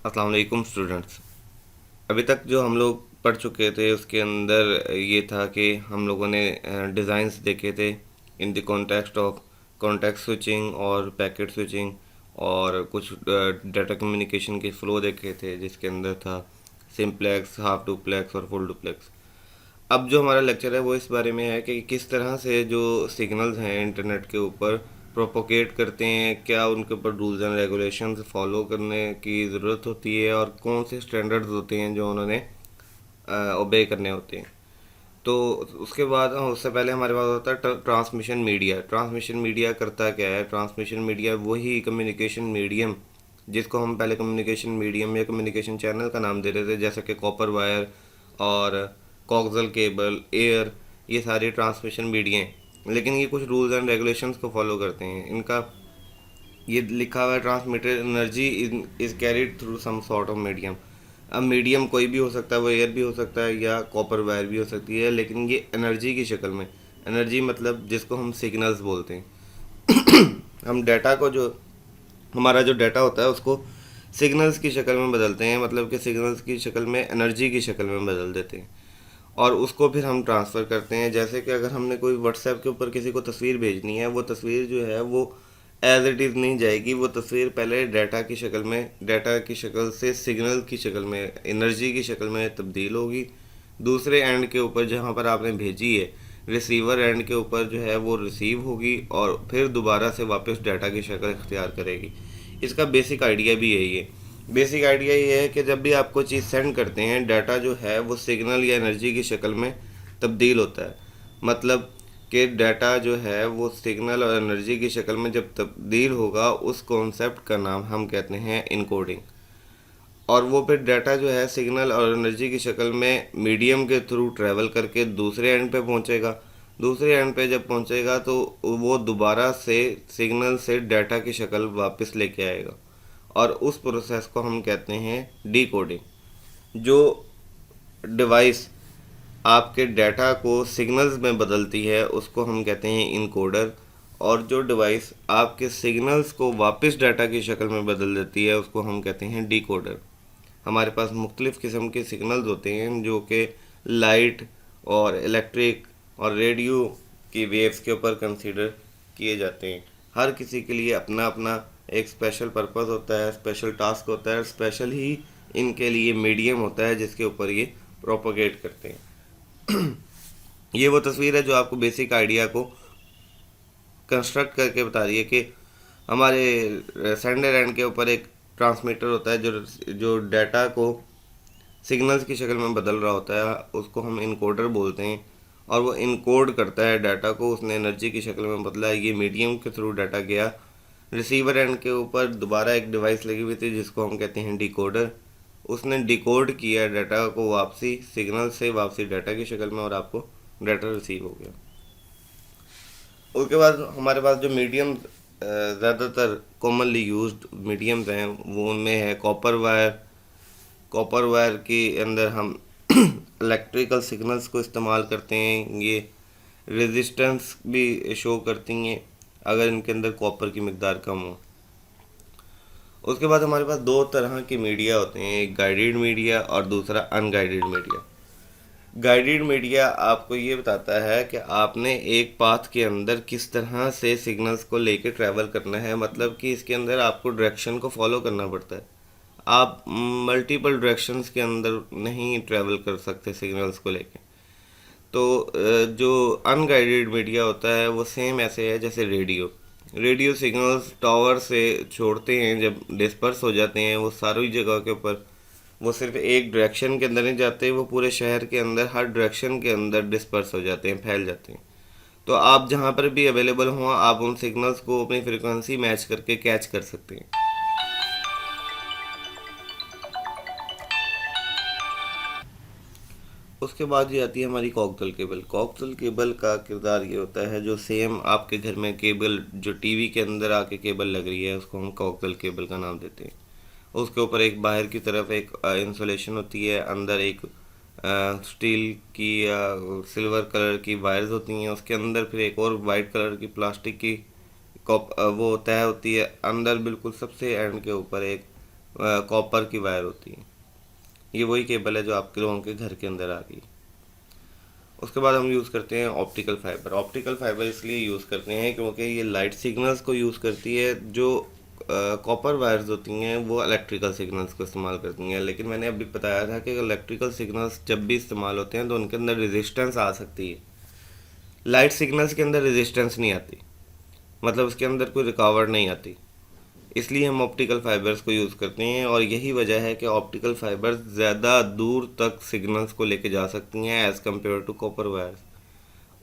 अस्सलाम वालेकुम स्टूडेंट्स। अभी तक जो हम लोग पढ़ चुके थे उसके अंदर ये था कि हम लोगों ने डिज़ाइंस देखे थे in the context of context switching और पैकेट स्विचिंग, और कुछ डाटा कम्युनिकेशन के फ़्लो देखे थे जिसके अंदर था सिंप्लेक्स, हाफ डुप्लेक्स और फुल डुप्लेक्स। अब जो हमारा लेक्चर है वो इस बारे में है कि किस तरह से जो सिग्नल्स हैं इंटरनेट के ऊपर प्रोपोगेट करते हैं, क्या उनके ऊपर रूल्स एंड रेगुलेशंस फॉलो करने की ज़रूरत होती है और कौन से स्टैंडर्ड्स होते हैं जो उन्होंने ओबे करने होते हैं। तो उसके बाद उससे पहले हमारे पास होता है ट्रांसमिशन मीडिया। ट्रांसमिशन मीडिया करता क्या है? ट्रांसमिशन मीडिया वही कम्युनिकेशन मीडियम जिसको हम पहले कम्युनिकेशन मीडियम या कम्युनिकेशन चैनल का नाम दे रहे थे, जैसे कि कॉपर वायर और कॉक्सल केबल, एयर, ये सारे ट्रांसमिशन मीडिया हैं। लेकिन ये कुछ रूल्स एंड रेगुलेशंस को फॉलो करते हैं। इनका ये लिखा हुआ है transmitted energy is carried through some sort of medium. अब मीडियम कोई भी हो सकता है, वो एयर भी हो सकता है या कॉपर वायर भी हो सकती है, लेकिन ये एनर्जी की शक्ल में। एनर्जी मतलब जिसको हम सिग्नल्स बोलते हैं। हम डाटा को जो हमारा जो डाटा होता है उसको सिग्नल्स की शक्ल में बदलते हैं, मतलब कि सिग्नल्स की शक्ल में एनर्जी की शक्ल में बदल देते हैं और उसको फिर हम ट्रांसफ़र करते हैं। जैसे कि अगर हमने कोई व्हाट्सएप के ऊपर किसी को तस्वीर भेजनी है, वो तस्वीर जो है वो एज इट इज़ नहीं जाएगी, वो तस्वीर पहले डाटा की शक्ल में, डाटा की शक्ल से सिग्नल की शक्ल में, एनर्जी की शक्ल में तब्दील होगी। दूसरे एंड के ऊपर जहाँ पर आपने भेजी है, रिसीवर एंड के ऊपर जो है वो रिसीव होगी और फिर दोबारा से वापस डाटा की शक्ल इख्तियार करेगी। इसका बेसिक आइडिया भी यही है। बेसिक आइडिया ये है कि जब भी आप कोई चीज़ सेंड करते हैं, डाटा जो है वो सिग्नल या एनर्जी की शक्ल में तब्दील होता है। मतलब कि डाटा जो है वो सिग्नल और एनर्जी की शक्ल में जब तब्दील होगा, उस कॉन्सेप्ट का नाम हम कहते हैं इनकोडिंग। और वो फिर डाटा जो है सिग्नल और एनर्जी की शक्ल में मीडियम के थ्रू ट्रैवल करके दूसरे एंड पे पहुंचेगा। दूसरे एंड पे जब पहुंचेगा तो वो दोबारा से सिग्नल से डाटा की शक्ल वापस लेके आएगा और उस प्रोसेस को हम कहते हैं डीकोडिंग। जो डिवाइस आपके डाटा को सिग्नल्स में बदलती है उसको हम कहते हैं इनकोडर, और जो डिवाइस आपके सिग्नल्स को वापस डाटा की शक्ल में बदल देती है उसको हम कहते हैं डीकोडर। हमारे पास मुख्तलिफ़ किस्म के सिग्नल्स होते हैं जो कि लाइट और इलेक्ट्रिक और रेडियो की वेव्स के ऊपर कंसीडर किए जाते हैं। हर किसी के लिए अपना अपना एक स्पेशल पर्पस होता है, स्पेशल टास्क होता है, स्पेशल ही इनके लिए मीडियम होता है जिसके ऊपर ये प्रोपोगेट करते हैं। ये वो तस्वीर है जो आपको बेसिक आइडिया को कंस्ट्रक्ट करके बता रही है कि हमारे सेंडर एंड के ऊपर एक ट्रांसमीटर होता है जो जो डाटा को सिग्नल्स की शक्ल में बदल रहा होता है, उसको हम इनकोडर बोलते हैं। और वो इनकोड करता है डाटा को, उसने एनर्जी की शक्ल में बदला, ये मीडियम के थ्रू डाटा गया। रिसीवर एंड के ऊपर दोबारा एक डिवाइस लगी हुई थी जिसको हम कहते हैं डिकोडर। उसने डिकोड किया डाटा को वापसी सिग्नल से वापसी डाटा की शक्ल में और आपको डाटा रिसीव हो गया। उसके बाद हमारे पास जो मीडियम ज़्यादातर कॉमनली यूज्ड मीडियम्स हैं वो उनमें है कॉपर वायर। कॉपर वायर के अंदर हम इलेक्ट्रिकल सिग्नल्स को इस्तेमाल करते हैं। ये रेजिस्टेंस भी शो करती हैं अगर इनके अंदर कॉपर की मकदार कम हो। उसके बाद हमारे पास दो तरह के मीडिया होते हैं, एक गाइडेड मीडिया और दूसरा अनगाइडेड मीडिया। गाइडेड मीडिया आपको ये बताता है कि आपने एक पाथ के अंदर किस तरह से सिग्नल्स को लेके ट्रैवल करना है, मतलब कि इसके अंदर आपको डायरेक्शन को फॉलो करना पड़ता है। आप मल्टीपल डायरेक्शंस के अंदर नहीं ट्रैवल कर सकते सिग्नल्स को लेके। तो जो अनगाइडेड मीडिया होता है वो सेम ऐसे है जैसे रेडियो। रेडियो सिग्नल्स टावर से छोड़ते हैं, जब डिस्पर्स हो जाते हैं वो सारी जगह के ऊपर, वो सिर्फ एक डायरेक्शन के अंदर नहीं जाते, वो पूरे शहर के अंदर हर डायरेक्शन के अंदर डिस्पर्स हो जाते हैं, फैल जाते हैं। तो आप जहाँ पर भी अवेलेबल हों आप उन सिग्नल्स को अपनी फ्रिक्वेंसी मैच करके कैच कर सकते हैं। उसके बाद ये आती है हमारी कॉक्सल केबल। कॉक्सल केबल का किरदार ये होता है, जो सेम आपके घर में केबल जो टीवी के अंदर आके केबल लग रही है उसको हम कॉक्सल केबल का नाम देते हैं। उसके ऊपर एक बाहर की तरफ एक इंसुलेशन होती है, अंदर एक स्टील की या सिल्वर कलर की वायर्स होती हैं, उसके अंदर फिर एक और वाइट कलर की प्लास्टिक की कॉप वो तय होती है। अंदर बिल्कुल सबसे एंड के ऊपर एक कॉपर की वायर होती है। ये वही केबल है जो आपके लोगों के घर के अंदर आ रही है। उसके बाद हम यूज़ करते हैं ऑप्टिकल फाइबर। ऑप्टिकल फाइबर इसलिए यूज़ करते हैं क्योंकि ये लाइट सिग्नल्स को यूज़ करती है। जो कॉपर वायर्स होती हैं वो इलेक्ट्रिकल सिग्नल्स को इस्तेमाल करती हैं, लेकिन मैंने अभी बताया था कि इलेक्ट्रिकल सिग्नल्स जब भी इस्तेमाल होते हैं तो उनके अंदर रेजिस्टेंस आ सकती है। लाइट सिग्नल्स के अंदर रेजिस्टेंस नहीं आती, मतलब उसके अंदर कोई रुकावट नहीं आती। इसलिए हम ऑप्टिकल फाइबर्स को यूज़ करते हैं, और यही वजह है कि ऑप्टिकल फाइबर्स ज़्यादा दूर तक सिग्नल्स को लेके जा सकती हैं as compare to copper wires.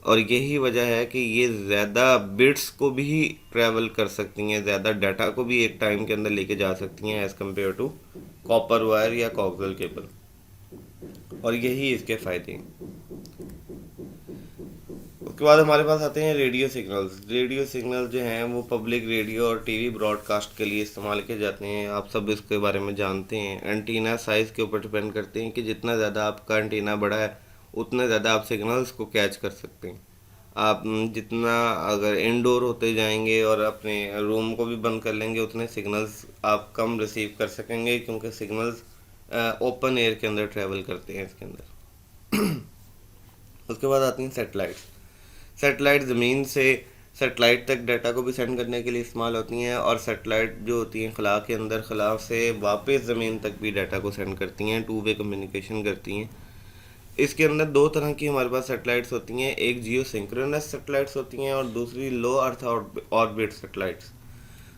और यही वजह है कि ये ज़्यादा बिट्स को भी ट्रैवल कर सकती हैं, ज़्यादा डाटा को भी एक टाइम के अंदर लेके जा सकती हैं as compare to copper wire या कोक्सियल केबल। और यही इसके फ़ायदे हैं। उसके बाद हमारे पास आते हैं रेडियो सिग्नल्स। रेडियो सिग्नल जो हैं वो पब्लिक रेडियो और टीवी ब्रॉडकास्ट के लिए इस्तेमाल किए जाते हैं। आप सब इसके बारे में जानते हैं। एंटीना साइज़ के ऊपर डिपेंड करते हैं कि जितना ज़्यादा आपका एंटीना बड़ा है उतना ज़्यादा आप सिग्नल्स को कैच कर सकते हैं। आप जितना अगर इंडोर होते जाएंगे और अपने रूम को भी बंद कर लेंगे उतने सिग्नल्स आप कम रिसीव कर सकेंगे, क्योंकि सिग्नल्स ओपन एयर के अंदर ट्रैवल करते हैं इसके अंदर। उसके बाद आती हैं सैटेलाइट्स। सैटेलाइट ज़मीन से सैटेलाइट तक डाटा को भी सेंड करने के लिए इस्तेमाल होती हैं, और सैटेलाइट जो होती हैं खला के अंदर, खला से वापस ज़मीन तक भी डाटा को सेंड करती हैं, टू वे कम्युनिकेशन करती हैं। इसके अंदर दो तरह की हमारे पास सैटेलाइट्स होती हैं, एक जियो सिंक्रोनस सैटेलाइट्स होती हैं और दूसरी लो अर्थ ऑर्बिट सैटेलाइट्स।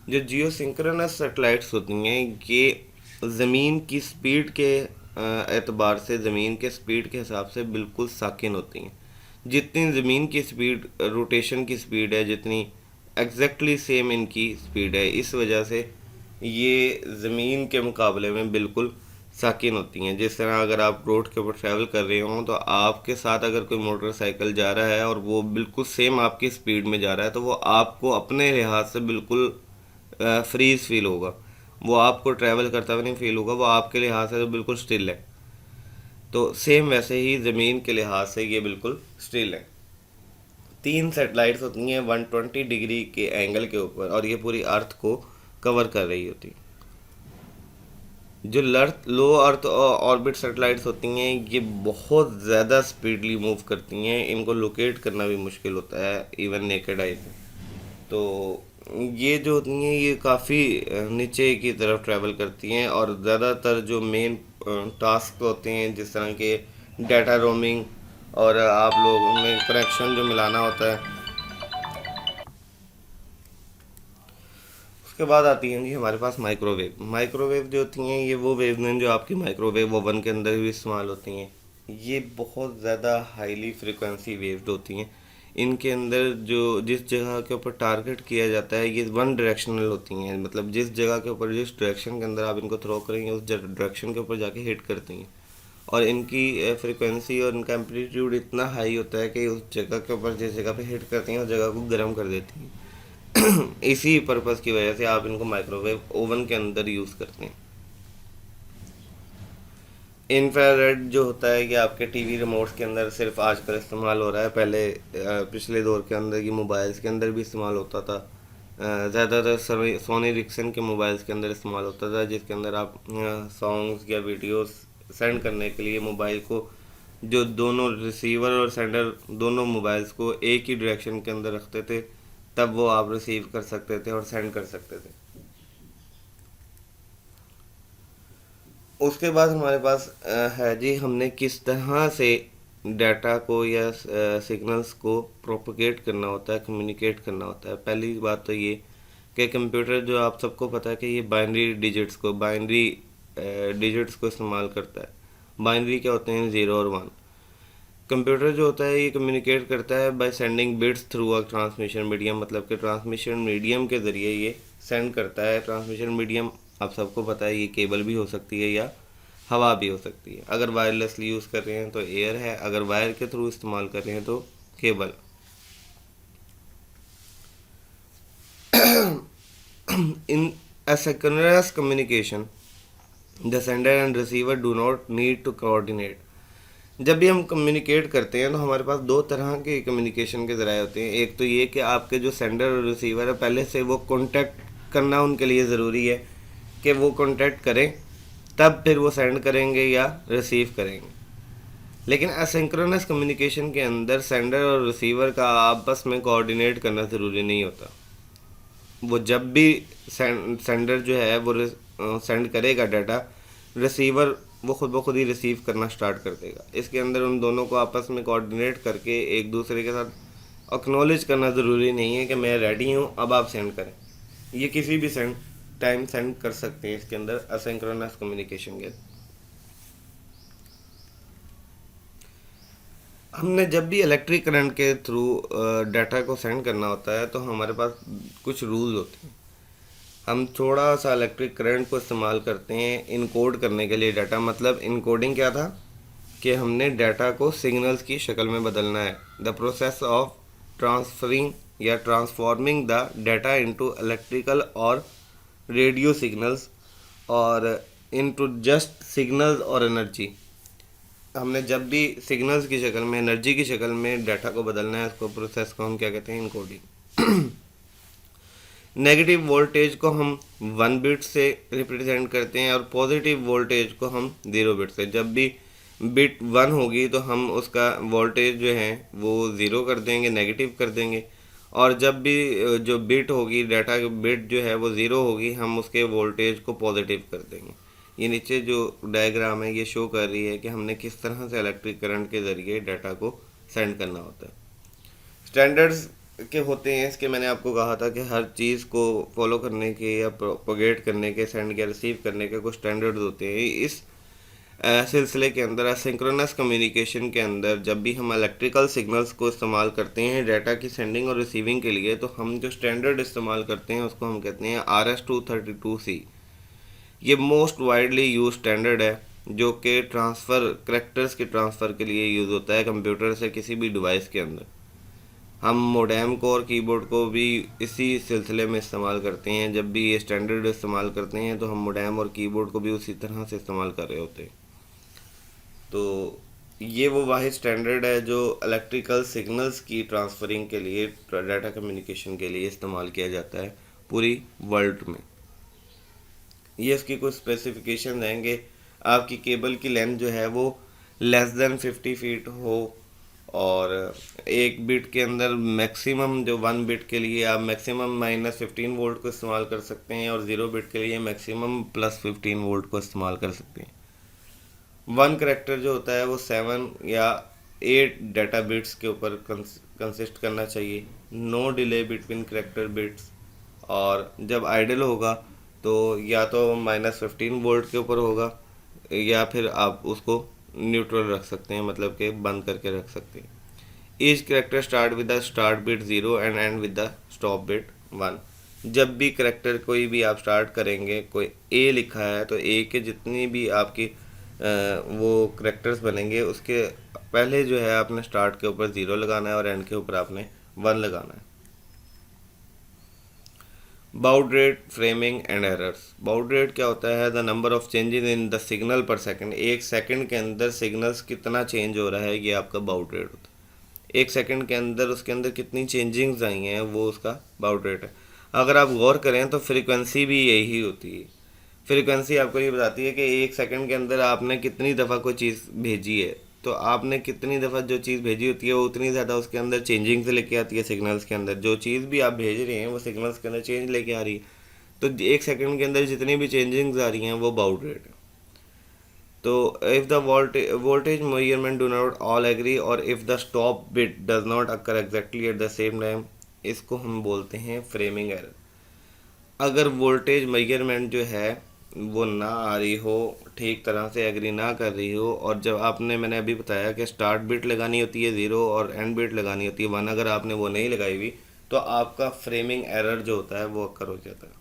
जो जियो सिंक्रोनस सैटेलाइट्स होती हैं ये ज़मीन की स्पीड के एतबार से, ज़मीन के स्पीड के हिसाब से बिल्कुल साकिन होती हैं। जितनी ज़मीन की स्पीड, रोटेशन की स्पीड है, जितनी एग्जैक्टली सेम इनकी स्पीड है। इस वजह से ये ज़मीन के मुकाबले में बिल्कुल साकिन होती हैं। जिस तरह अगर आप रोड के ऊपर ट्रैवल कर रहे हों तो आपके साथ अगर कोई मोटरसाइकिल जा रहा है और वो बिल्कुल सेम आपकी स्पीड में जा रहा है तो वो आपको अपने लिहाज से बिल्कुल फ्रीज फील होगा। वो आपको ट्रैवल करता हुआ नहीं फील होगा, वो आपके लिहाज से तो बिल्कुल स्टिल है। तो सेम वैसे ही ज़मीन के लिहाज से ये बिल्कुल स्टिल है। 3 सैटेलाइट्स होती हैं 120 डिग्री के एंगल के ऊपर, और ये पूरी अर्थ को कवर कर रही होती हैं। जो लो अर्थ ऑर्बिट सैटेलाइट्स होती हैं ये बहुत ज़्यादा स्पीडली मूव करती हैं, इनको लोकेट करना भी मुश्किल होता है इवन नेकेड आई से। तो ये जो होती हैं ये काफ़ी नीचे की तरफ ट्रैवल करती हैं, और ज़्यादातर जो मेन टास्क होते हैं जिस तरह के डाटा रोमिंग और आप लोगों में कनेक्शन जो मिलाना होता है। उसके बाद आती हैं जी हमारे पास माइक्रोवेव। माइक्रोवेव जो होती हैं ये वो वेव हैं जो आपकी माइक्रोवेव ओवन के अंदर भी इस्तेमाल होती हैं। ये बहुत ज़्यादा हाईली फ्रिक्वेंसी वेव्स होती हैं। इनके अंदर जो जिस जगह के ऊपर टारगेट किया जाता है ये वन डायरेक्शनल होती हैं, मतलब जिस जगह के ऊपर, जिस डायरेक्शन के अंदर आप इनको थ्रो करेंगे उस डायरेक्शन के ऊपर जाके हिट करती हैं। और इनकी फ्रिक्वेंसी और इनका एम्पलीट्यूड इतना हाई होता है कि उस जगह के ऊपर जिस जगह पे हिट करती हैं उस जगह को गर्म कर देती हैं। इसी पर्पस की वजह से आप इनको माइक्रोवेव ओवन के अंदर यूज़ करते हैं। इंफ्रारेड जो होता है कि आपके टीवी रिमोट्स के अंदर सिर्फ आजकल इस्तेमाल हो रहा है, पहले पिछले दौर के अंदर की मोबाइल्स के अंदर भी इस्तेमाल होता था। ज़्यादातर सोनी रिक्सन के मोबाइल्स के अंदर इस्तेमाल होता था, जिसके अंदर आप सॉन्ग्स या वीडियोस सेंड करने के लिए मोबाइल को, जो दोनों रिसीवर और सेंडर दोनों मोबाइल्स को एक ही डायरेक्शन के अंदर रखते थे, तब वो आप रिसीव कर सकते थे और सेंड कर सकते थे। उसके बाद हमारे पास है जी हमने किस तरह से डाटा को या सिग्नल्स को प्रोपोगेट करना होता है, कम्युनिकेट करना होता है। पहली बात तो ये कि कंप्यूटर जो आप सबको पता है कि ये बाइनरी डिजिट्स को इस्तेमाल करता है। बाइनरी क्या होते हैं? 0 और 1। कंप्यूटर जो होता है ये कम्युनिकेट करता है by sending bits through a transmission medium, मतलब कि ट्रांसमिशन मीडियम के ज़रिए ये सेंड करता है। ट्रांसमिशन मीडियम आप सबको पता है ये केबल भी हो सकती है या हवा भी हो सकती है। अगर वायरलेसली यूज़ कर रहे हैं तो एयर है, अगर वायर के थ्रू इस्तेमाल कर रहे हैं तो cable. In asynchronous communication the sender and receiver do not need to coordinate। जब भी हम कम्युनिकेट करते हैं तो हमारे पास दो तरह के कम्युनिकेशन के ज़राए होते हैं। एक तो ये कि आपके जो सेंडर और रिसीवर है पहले से वो कांटेक्ट करना उनके लिए ज़रूरी है कि वो कांटेक्ट करें, तब फिर वो सेंड करेंगे या रिसीव करेंगे। लेकिन एसिंक्रोनस कम्युनिकेशन के अंदर सेंडर और रिसीवर का आपस में कोऑर्डिनेट करना ज़रूरी नहीं होता। वो जब भी सेंडर जो है वो सेंड करेगा डाटा, रिसीवर वो खुद ब खुद ही रिसीव करना स्टार्ट कर देगा। इसके अंदर उन दोनों को आपस में कोऑर्डिनेट करके एक दूसरे के साथ एक्नॉलेज करना ज़रूरी नहीं है कि मैं रेडी हूँ, अब आप सेंड करें। ये किसी भी टाइम सेंड कर सकते हैं इसके अंदर एसिंक्रोनस कम्युनिकेशन के। हमने जब भी इलेक्ट्रिक करंट के थ्रू डाटा को सेंड करना होता है तो हमारे पास कुछ रूल्स होते हैं। हम थोड़ा सा इलेक्ट्रिक करंट को इस्तेमाल करते हैं इनकोड करने के लिए डाटा। मतलब इनकोडिंग क्या था कि हमने डाटा को सिग्नल्स की शक्ल में बदलना है। द प्रोसेस ऑफ ट्रांसफरिंग या transforming the data into electrical और रेडियो सिग्नल्स और इनटू जस्ट सिग्नल्स और एनर्जी। हमने जब भी सिग्नल्स की शक्ल में, एनर्जी की शक्ल में डाटा को बदलना है, उसको प्रोसेस को हम क्या कहते हैं, इनकोडिंग। नेगेटिव वोल्टेज को हम 1 बिट से रिप्रेजेंट करते हैं और पॉजिटिव वोल्टेज को हम 0 बिट से। जब भी बिट 1 होगी तो हम उसका वोल्टेज जो है वो 0 कर देंगे, नेगेटिव कर देंगे। और जब भी जो बिट होगी, डाटा की बिट जो है वो 0 होगी, हम उसके वोल्टेज को पॉजिटिव कर देंगे। ये नीचे जो डायग्राम है ये शो कर रही है कि हमने किस तरह से इलेक्ट्रिक करंट के ज़रिए डाटा को सेंड करना होता है। स्टैंडर्ड्स के होते हैं इसके, मैंने आपको कहा था कि हर चीज़ को फॉलो करने के या प्रोपोगेट करने के, सेंड या रिसीव करने के कुछ स्टैंडर्ड्स होते हैं। इस सिलसिले के अंदर एसिंक्रोनस कम्युनिकेशन के अंदर जब भी हम इलेक्ट्रिकल सिग्नल्स को इस्तेमाल करते हैं डाटा की सेंडिंग और रिसीविंग के लिए, तो हम जो स्टैंडर्ड इस्तेमाल करते हैं उसको हम कहते हैं RS-232C। ये मोस्ट वाइडली यूज स्टैंडर्ड है जो कि ट्रांसफ़र करैक्टर्स के ट्रांसफ़र के लिए यूज़ होता है कंप्यूटर से किसी भी डिवाइस के अंदर। हम मोडेम को और कीबोर्ड को भी इसी सिलसिले में इस्तेमाल करते हैं। जब भी ये स्टैंडर्ड इस्तेमाल करते हैं तो हम मोडेम और कीबोर्ड को भी उसी तरह से इस्तेमाल कर रहे होते हैं। तो ये वो वाहिद स्टैंडर्ड है जो इलेक्ट्रिकल सिग्नल्स की ट्रांसफरिंग के लिए, डाटा कम्युनिकेशन के लिए इस्तेमाल किया जाता है पूरी वर्ल्ड में। ये इसकी कुछ स्पेसिफिकेशन देंगे। आपकी केबल की लेंथ जो है वो लेस देन 50 फीट हो और एक बिट के अंदर मैक्सिमम, जो 1 बिट के लिए आप मैक्सिमम -15 वोल्ट को इस्तेमाल कर सकते हैं और 0 बिट के लिए मैक्सिमम +15 वोल्ट को इस्तेमाल कर सकते हैं। 1 करैक्टर जो होता है वो 7 या 8 डाटा बिट्स के ऊपर कंसिस्ट करना चाहिए। No delay between character bits. और जब आइडल होगा तो या तो -15 वोल्ट के ऊपर होगा या फिर आप उसको न्यूट्रल रख सकते हैं, मतलब कि बंद करके रख सकते हैं। Each character start with the start bit 0 and and with the stop bit 1। जब भी करैक्टर कोई भी आप स्टार्ट करेंगे, कोई ए लिखा है तो ए के जितनी भी आपकी वो करैक्टर्स बनेंगे उसके पहले जो है आपने स्टार्ट के ऊपर 0 लगाना है और एंड के ऊपर आपने 1 लगाना है। Bowed rate, framing and errors. Bowed rate क्या होता है? The number of changes in the signal पर सेकंड। एक सेकंड के अंदर सिग्नल्स कितना चेंज हो रहा है, ये आपका बाउड रेट होता है। एक सेकंड के अंदर उसके अंदर कितनी चेंजिंग्स आई हैं वो उसका बाउड रेट है। अगर आप गौर करें तो फ्रीक्वेंसी भी यही होती है। फ्रीक्वेंसी आपको ये बताती है कि एक सेकंड के अंदर आपने कितनी दफ़ा कोई चीज़ भेजी है, तो आपने कितनी दफ़ा जो चीज़ भेजी होती है वो उतनी ज़्यादा उसके अंदर चेंजिंग से लेके आती है सिग्नल्स के अंदर। जो चीज़ भी आप भेज रहे हैं वो सिग्नल्स के अंदर चेंज लेके आ रही है। तो एक सेकंड के अंदर जितनी भी चेंजिंग्स आ रही हैं वो बाउड रेट है। तो if the voltage measurement do not all agree और if the stop bit does not occur exactly at the same time, इसको हम बोलते हैं फ्रेमिंग एरर। अगर वोल्टेज मेजरमेंट जो है वो ना आ रही हो, ठीक तरह से एग्री ना कर रही हो, और जब आपने, मैंने अभी बताया कि स्टार्ट बिट लगानी होती है 0 और एंड बिट लगानी होती है 1, अगर आपने वो नहीं लगाई हुई तो आपका फ्रेमिंग एरर जो होता है वो अकर हो जाता है।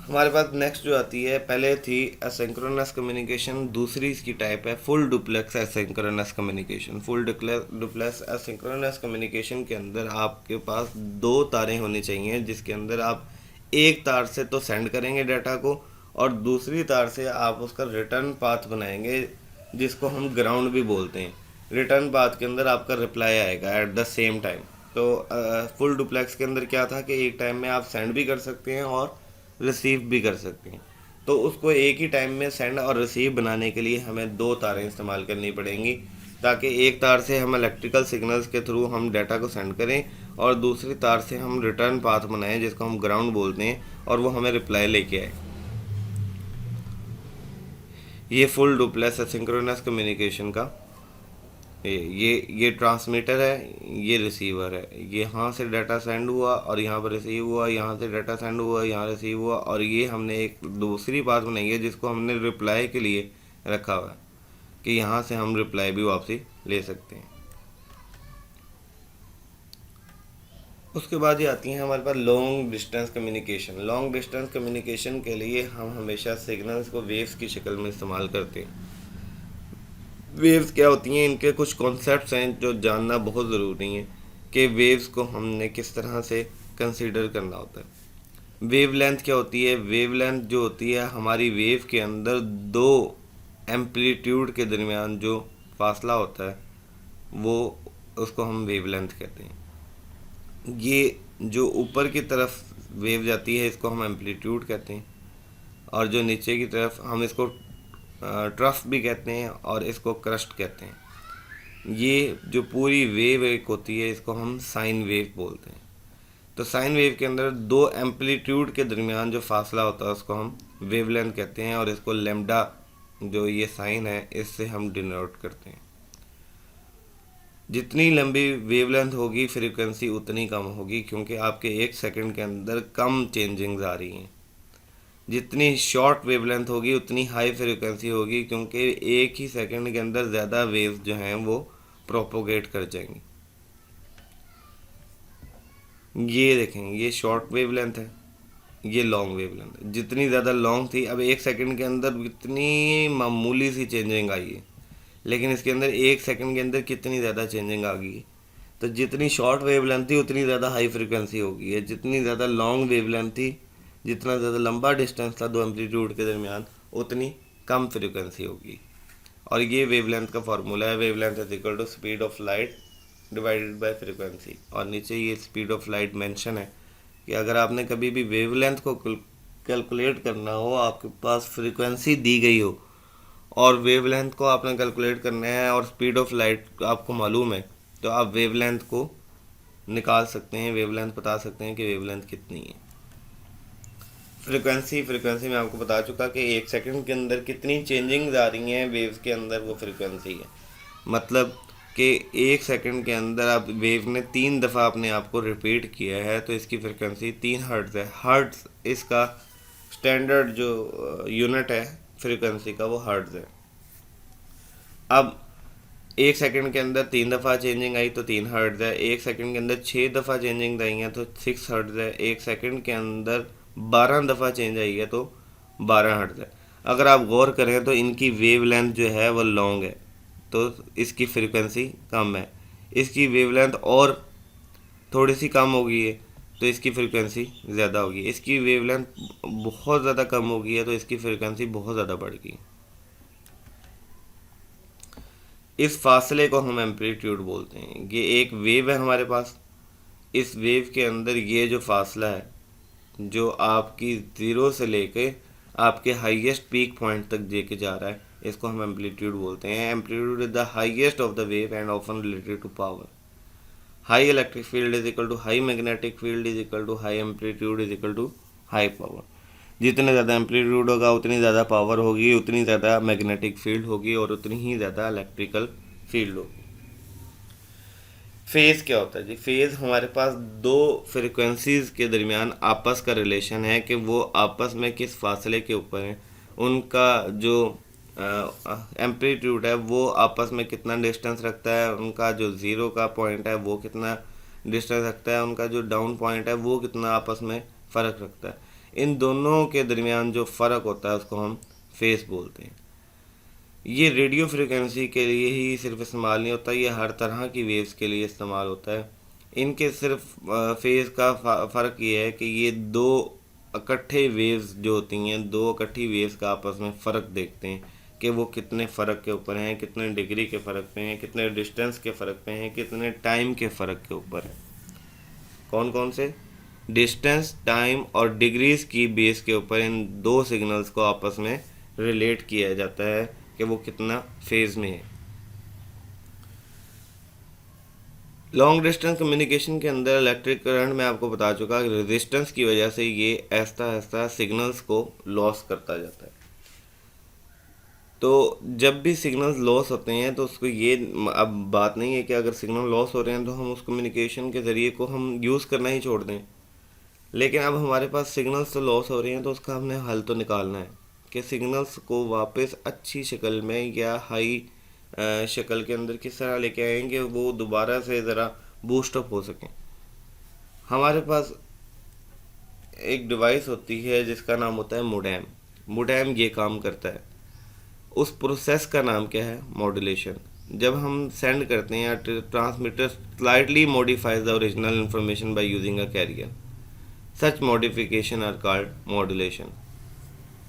हमारे पास नेक्स्ट जो आती है, पहले थी एसिंक्रोनस कम्युनिकेशन, दूसरी इसकी टाइप है full duplex asynchronous communication. Full duplex asynchronous communication के अंदर आपके पास 2 तारें होनी चाहिए जिसके अंदर आप एक तार से तो सेंड करेंगे डाटा को और दूसरी तार से आप उसका रिटर्न पाथ बनाएंगे जिसको हम ग्राउंड भी बोलते हैं। रिटर्न पाथ के अंदर आपका रिप्लाई आएगा एट द सेम टाइम। तो फुल डुप्लेक्स के अंदर क्या था कि एक टाइम में आप सेंड भी कर सकते हैं और रिसीव भी कर सकते हैं। तो उसको एक ही टाइम में सेंड और रिसीव बनाने के लिए हमें दो तारें इस्तेमाल करनी पड़ेंगी, ताकि एक तार से हम इलेक्ट्रिकल सिग्नल्स के थ्रू हम डाटा को सेंड करें और दूसरी तार से हम रिटर्न पाथ बनाएं जिसको हम ग्राउंड बोलते हैं, और वो हमें रिप्लाई लेके आए। ये फुल डुप्लेक्स एसिंक्रोनस कम्युनिकेशन का ये ट्रांसमीटर है, ये रिसीवर है। ये यहाँ से डाटा सेंड हुआ और यहाँ पर रिसीव हुआ, यहाँ से डाटा सेंड हुआ, यहाँ रिसीव हुआ, और ये हमने एक दूसरी बात बनाई है जिसको हमने रिप्लाई के लिए रखा हुआ है कि यहाँ से हम रिप्लाई भी वापसी ले सकते हैं। उसके बाद ये आती है हमारे पास long distance communication. Long distance communication के लिए हम हमेशा सिग्नल्स को वेव्स की शक्ल में इस्तेमाल करते हैं। वेव्स क्या होती हैं, इनके कुछ कॉन्सेप्ट्स हैं जो जानना बहुत ज़रूरी है कि वेव्स को हमने किस तरह से कंसीडर करना होता है। वेवलेंथ क्या होती है? वेवलेंथ जो होती है हमारी वेव के अंदर दो एम्पलीट्यूड के दरमियान जो फासला होता है वो उसको हम वेवलेंथ कहते हैं। ये जो ऊपर की तरफ वेव जाती है इसको हम एम्पलीट्यूड कहते हैं, और जो नीचे की तरफ हम इसको ट्रफ भी कहते हैं और इसको क्रस्ट कहते हैं। ये जो पूरी वेव एक होती है इसको हम साइन वेव बोलते हैं। तो साइन वेव के अंदर दो एम्पलीट्यूड के दरमियान जो फासला होता है उसको हम वेवलेंथ कहते हैं, और इसको लैम्डा जो ये साइन है इससे हम डिनोट करते हैं। जितनी लंबी वेवलेंथ होगी फ्रीक्वेंसी उतनी कम होगी, क्योंकि आपके एक सेकंड के अंदर कम चेंजिंग्स आ रही हैं। जितनी शॉर्ट वेवलेंथ होगी उतनी हाई फ्रीक्वेंसी होगी, क्योंकि एक ही सेकंड के अंदर ज़्यादा वेव्स जो हैं वो प्रोपोगेट कर जाएंगी। ये देखें, ये शॉर्ट वेवलेंथ है, ये लॉन्ग वेवलेंथ है। जितनी ज़्यादा लॉन्ग थी, अब एक सेकंड के अंदर इतनी मामूली सी चेंजिंग आई है, लेकिन इसके अंदर एक सेकंड के अंदर कितनी ज़्यादा चेंजिंग आ गई है। तो जितनी शॉर्ट वेवलेंथ थी उतनी ज़्यादा हाई फ्रीक्वेंसी होगी है, जितनी ज़्यादा लॉन्ग वेवलेंथ थी, जितना ज़्यादा लंबा डिस्टेंस था दो एम्पलीट्यूड के दरमियान, उतनी कम फ्रीक्वेंसी होगी। और ये वेवलेंथ का फार्मूला है, wavelength is equal to speed of light divided by frequency. और नीचे ये स्पीड ऑफ लाइट मेंशन है कि अगर आपने कभी भी वेवलेंथ को कैलकुलेट करना हो, आपके पास फ्रीक्वेंसी दी गई हो और वेवलेंथ को आपने कैलकुलेट करना है और स्पीड ऑफ लाइट आपको मालूम है, तो आप वेवलेंथ को निकाल सकते हैं, वेवलेंथ बता सकते हैं कि वेवलेंथ कितनी है। फ्रीक्वेंसी में आपको बता चुका कि एक सेकंड के अंदर कितनी चेंजिंग्स आ रही हैं वेव्स के अंदर, वो फ्रीक्वेंसी है। मतलब कि एक सेकंड के अंदर आप वेव ने 3 दफ़ा अपने आप को रिपीट किया है तो इसकी फ्रीक्वेंसी 3 हर्ट्ज़ है। हर्ट्ज़ इसका स्टैंडर्ड जो यूनिट है फ्रीक्वेंसी का, वो हर्ट्ज़ है। अब एक सेकंड के अंदर 3 दफ़ा चेंजिंग आई तो 3 हर्ट्ज़ है। एक सेकंड के अंदर 6 दफ़ा चेंजिंग आई है तो 6 हर्ट्ज़ है। एक सेकंड के अंदर 12 दफ़ा चेंज आई है तो 12 हर्ट्ज़ है। अगर आप गौर करें तो इनकी वेवलेंथ जो है वो लॉन्ग है, तो इसकी फ्रीक्वेंसी कम है। इसकी वेवलेंथ और थोड़ी सी कम हो गई है तो इसकी फ्रीक्वेंसी ज़्यादा होगी। इसकी वेवलेंथ बहुत ज़्यादा कम हो गई है तो इसकी फ्रीक्वेंसी बहुत ज़्यादा बढ़ गई। इस फासले को हम एम्पलीट्यूड बोलते हैं। ये एक वेव है हमारे पास, इस वेव के अंदर ये जो फासला है जो आपकी ज़ीरो से लेके आपके हाईएस्ट पीक पॉइंट तक लेके जा रहा है, इसको हम एम्पलीट्यूड बोलते हैं। Amplitude is the highest of the wave and often related to power. High electric field is equal to high magnetic field is equal to high amplitude is equal to high power. जितने ज़्यादा amplitude होगा उतनी ज़्यादा power होगी, उतनी ज़्यादा magnetic field होगी और उतनी ही ज़्यादा इलेक्ट्रिकल फील्ड होगी। फेज़ क्या होता है जी? फेज़ हमारे पास दो फ्रिक्वेंसीज़ के दरमियान आपस का रिलेशन है कि वो आपस में किस फासले के ऊपर हैं। उनका जो एम्पलीट्यूड है वो आपस में कितना डिस्टेंस रखता है, उनका जो ज़ीरो का पॉइंट है वो कितना डिस्टेंस रखता है, उनका जो डाउन पॉइंट है वो कितना आपस में फ़र्क रखता है। इन दोनों के दरमियान जो फ़र्क होता है उसको हम फेज़ बोलते हैं। ये रेडियो फ्रिक्वेंसी के लिए ही सिर्फ इस्तेमाल नहीं होता, ये हर तरह की वेव्स के लिए इस्तेमाल होता है। इनके सिर्फ फेज़ का फ़र्क ये है कि ये दो इकट्ठे वेव्स जो होती हैं, दो इकट्ठी वेव्स का आपस में फ़र्क देखते हैं कि वो कितने फ़र्क के ऊपर हैं, कितने डिग्री के फ़र्क पे हैं, कितने डिस्टेंस के फ़र्क पे हैं, कितने टाइम के फ़र्क के ऊपर हैं। कौन कौन से? डिस्टेंस, टाइम और डिग्रीज की बेस के ऊपर इन दो सिग्नल्स को आपस में रिलेट किया जाता है कि वो कितना फेज में है। लॉन्ग डिस्टेंस कम्युनिकेशन के अंदर इलेक्ट्रिक करंट मैं आपको बता चुका कि रेजिस्टेंस की वजह से ये ऐसा ऐसा सिग्नल्स को लॉस करता जाता है। तो जब भी सिग्नल्स लॉस होते हैं तो उसको ये अब बात नहीं है कि अगर सिग्नल लॉस हो रहे हैं तो हम उस कम्युनिकेशन के ज़रिए को हम यूज़ करना ही छोड़ दें। लेकिन अब हमारे पास सिग्नल्स तो लॉस हो रहे हैं तो उसका हमने हल तो निकालना है कि सिग्नल्स को वापस अच्छी शक्ल में या हाई शक्ल के अंदर किस तरह लेके आएंगे वो दोबारा से ज़रा बूस्टअप हो सकें। हमारे पास एक डिवाइस होती है जिसका नाम होता है मोडेम। मोडेम ये काम करता है, उस प्रोसेस का नाम क्या है? मॉड्यूलेशन। जब हम सेंड करते हैं transmitter slightly modifies the original information by using a carrier, such modification are called modulation.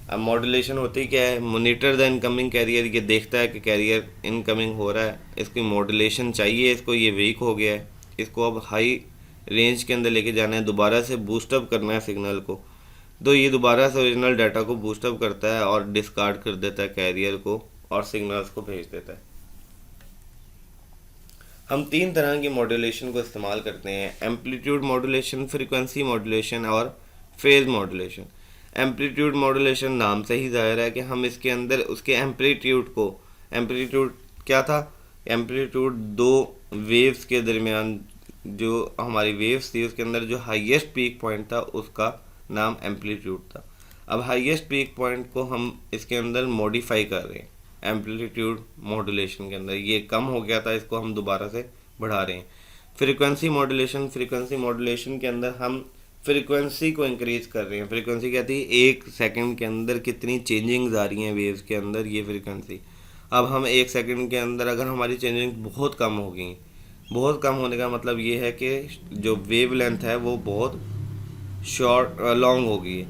अब मॉड्यूलेशन होती क्या है? मॉनिटर द इनकमिंग कैरियर, ये देखता है कि कैरियर इनकमिंग हो रहा है, इसकी मॉड्यूलेशन चाहिए, इसको ये वीक हो गया है, इसको अब हाई रेंज के अंदर लेके जाना है, दोबारा से बूस्टअप करना है सिग्नल को। तो ये दोबारा से ओरिजिनल डाटा को बूस्टअप करता है और डिस्कार्ड कर देता है कैरियर को और सिग्नल्स को भेज देता है। हम तीन तरह की मॉड्यूलेशन को इस्तेमाल करते हैं: एम्पलीट्यूड मॉड्यूलेशन, फ्रीक्वेंसी मॉड्यूलेशन और फेज मॉड्यूलेशन। एम्पलीट्यूड मॉड्यूलेशन नाम से ही जाहिर है कि हम इसके अंदर उसके एम्पलीट्यूड क्या था? एम्पलीट्यूड दो वेव्स के दरमियान जो हमारी वेव्स थी उसके अंदर जो हाईएस्ट पीक पॉइंट था उसका नाम एम्पलीट्यूड था। अब हाईएस्ट पीक पॉइंट को हम इसके अंदर मॉडिफाई कर रहे हैं एम्पलीट्यूड मॉड्यूलेशन के अंदर, ये कम हो गया था, इसको हम दोबारा से बढ़ा रहे हैं। फ्रीक्वेंसी मॉड्यूलेशन के अंदर हम फ्रीक्वेंसी को इंक्रीज कर रहे हैं। फ्रीक्वेंसी क्या थी? एक सेकंड के अंदर कितनी चेंजिंग्स आ रही हैं वेव्स के अंदर, ये फ्रीक्वेंसी। अब हम एक सेकंड के अंदर अगर हमारी चेंजिंग बहुत कम हो गई, बहुत कम होने का मतलब ये है कि जो वेव लेंथ है वो बहुत लॉन्ग होगी।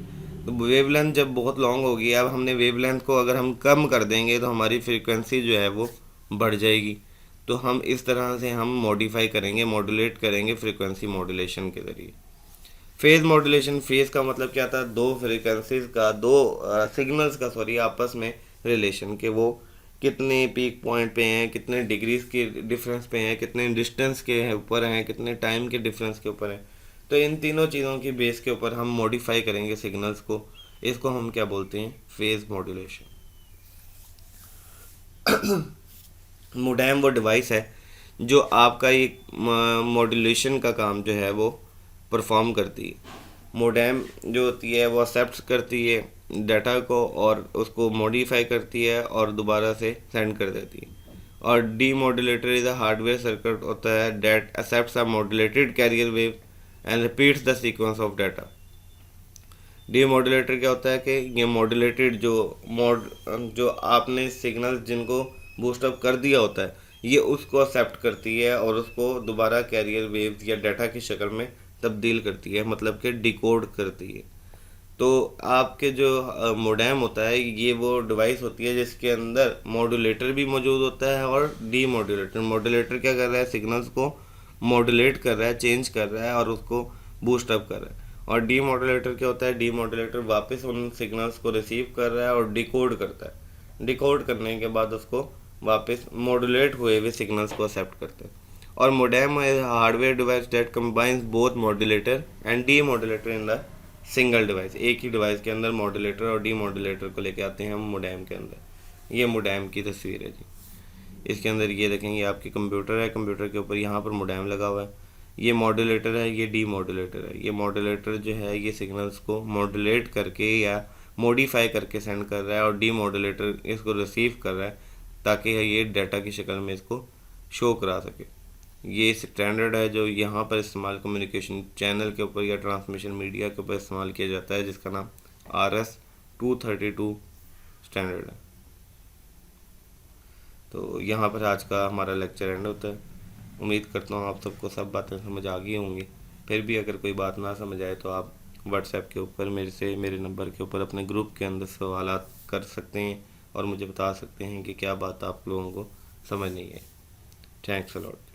तो वेवलेंथ जब बहुत लॉन्ग होगी, अब हमने वेवलेंथ को अगर हम कम कर देंगे तो हमारी फ्रीक्वेंसी जो है वो बढ़ जाएगी। तो हम इस तरह से हम मॉडिफाई करेंगे, मॉड्यूलेट करेंगे फ्रीक्वेंसी मॉड्यूलेशन के ज़रिए। फेज मॉड्यूलेशन, फेज का मतलब क्या था? दो फ्रीक्वेंसीज का, दो सिग्नल्स का आपस में रिलेशन, के वो कितने पीक पॉइंट पे हैं, कितने डिग्रीज के डिफरेंस पे हैं, कितने डिस्टेंस के ऊपर हैं, कितने टाइम के डिफरेंस के ऊपर हैं। तो इन तीनों चीज़ों की बेस के ऊपर हम मॉडिफाई करेंगे सिग्नल्स को। इसको हम क्या बोलते हैं? Phase modulation. मोडेम वो डिवाइस है जो आपका एक मॉड्यूलेशन का काम जो है वो परफॉर्म करती है। मोडेम जो होती है वो एक्सेप्ट करती है डाटा को और उसको मॉडिफाई करती है और दोबारा से सेंड कर देती है। और D modulator is a hardware circuit होता है that accepts a modulated carrier wave and repeats the sequence of data. Demodulator क्या होता है कि ये मॉड्यूलेटेड जो आपने सिग्नल जिनको बूस्टअप कर दिया होता है ये उसको एक्सेप्ट करती है और उसको दोबारा कैरियर वेव्स या डाटा की शक्ल में तब्दील करती है, मतलब कि डिकोड करती है। तो आपके जो मोडेम होता है ये वो डिवाइस होती है जिसके अंदर मॉड्यूलेटर भी मौजूद होता है और मॉड्यूलेटर क्या कर रहा है? सिग्नल्स को मॉड्यूलेट कर रहा है, चेंज कर रहा है और उसको बूस्ट अप कर रहा है। और डी मॉड्यूलेटर क्या होता है? डी मॉड्यूलेटर वापस उन सिग्नल्स को रिसीव कर रहा है और डिकोड करता है। डिकोड करने के बाद उसको वापस मॉड्यूलेट हुए हुए सिग्नल्स को एक्सेप्ट करता है। और modem is hardware device that combines both modulator and D modulator in the single device. एक ही डिवाइस के अंदर मॉड्यूलेटर और डी मॉड्यूलेटर को लेके आते हैं हम मोडेम के अंदर। ये मोडेम की तस्वीर है जी। इसके अंदर ये देखेंगे आपके कंप्यूटर है, कंप्यूटर के ऊपर यहाँ पर मोडेम लगा हुआ है। ये मॉड्यूलेटर है, ये डी मॉड्यूलेटर है। ये मॉड्यूलेटर जो है ये सिग्नल्स को मॉड्यूलेट करके या मॉडिफाई करके सेंड कर रहा है और डी मॉड्यूलेटर इसको रिसीव कर रहा है ताकि ये डाटा की शक्ल में इसको शो करा सके। ये स्टैंडर्ड है जो यहाँ पर इस्तेमाल कम्युनिकेशन चैनल के ऊपर या ट्रांसमिशन मीडिया के ऊपर इस्तेमाल किया जाता है, जिसका नाम RS-232 स्टैंडर्ड है। तो यहाँ पर आज का हमारा लेक्चर एंड होता है। उम्मीद करता हूँ आप सबको सब बातें समझ आ गई होंगी। फिर भी अगर कोई बात ना समझ आए तो आप व्हाट्सएप के ऊपर मेरे नंबर के ऊपर अपने ग्रुप के अंदर सवालात कर सकते हैं और मुझे बता सकते हैं कि क्या बात आप लोगों को समझ नहीं आई। Thanks a lot.